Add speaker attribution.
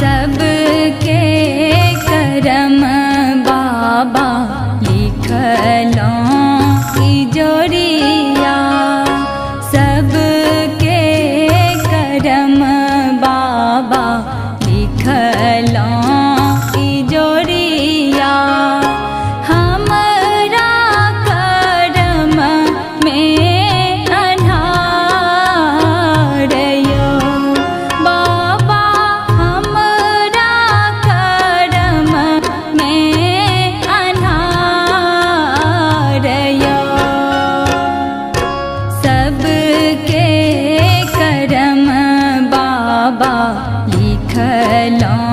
Speaker 1: सबके करम बाबा लिखलों तिजोरिया, सबके करम बाबा लिखलों तिजोरिया। हमरा करम में अन्हारयो बाबा, हमरा करम में अन्हारयो। सबके करम बाबा लिखलों